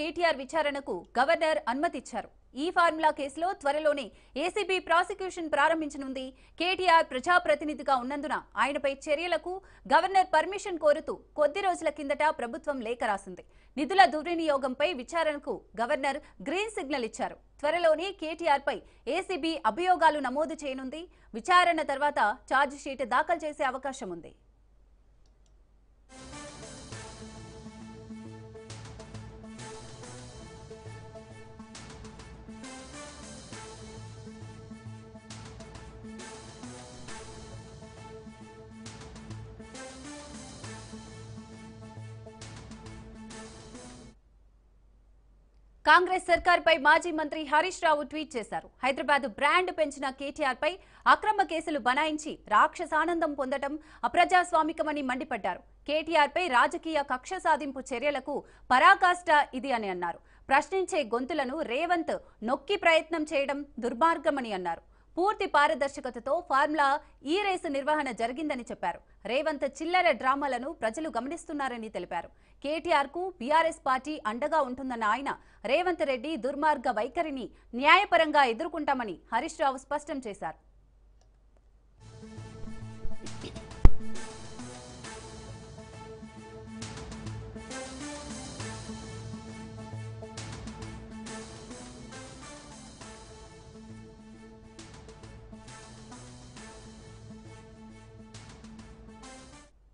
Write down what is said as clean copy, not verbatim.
కేటీఆర్ విచారణకు గవర్నర్ అనుమతిచ్చారు. ఈ ఫార్ములా కేసులో త్వరలోనే ఏసీబీ ప్రాసిక్యూషన్ ప్రారంభించనుంది. కేటీఆర్ ప్రజాప్రతినిధిగా ఉన్నందున ఆయనపై చర్యలకు గవర్నర్ పర్మిషన్ కోరుతూ కొద్ది రోజుల కిందట ప్రభుత్వం లేఖ రాసింది. నిధుల దుర్వినియోగంపై విచారణకు గవర్నర్ గ్రీన్ సిగ్నల్ ఇచ్చారు. త్వరలోనే కేటీఆర్ పై ఏసీబీ అభియోగాలు నమోదు చేయనుంది. విచారణ తర్వాత ఛార్జిషీట్ దాఖలు చేసే అవకాశం ఉంది. కాంగ్రెస్ సర్కార్పై మాజీ మంత్రి హరీష్ రావు ట్వీట్ చేశారు. హైదరాబాద్ బ్రాండ్ పెంచిన కేటీఆర్ పై అక్రమ కేసులు బనాయించి రాక్షసానందం పొందడం అప్రజాస్వామికమని మండిపడ్డారు. కేటీఆర్ పై రాజకీయ కక్ష సాధింపు చర్యలకు పరాకాష్ట ఇది అని అన్నారు. ప్రశ్నించే గొంతులను రేవంత్ నొక్కి ప్రయత్నం చేయడం దుర్మార్గమని అన్నారు. పూర్తి పారదర్శకతతో ఫార్ములా ఈ రేసు నిర్వహణ జరిగిందని చెప్పారు. రేవంత్ చిల్లర డ్రామాలను ప్రజలు గమనిస్తున్నారని తెలిపారు. కేటీఆర్ కు బీఆర్ఎస్ పార్టీ అండగా ఉంటుందన్న ఆయన రేవంత్ రెడ్డి దుర్మార్గ వైఖరిని న్యాయపరంగా ఎదుర్కొంటామని హరీష్ రావు స్పష్టం చేశారు.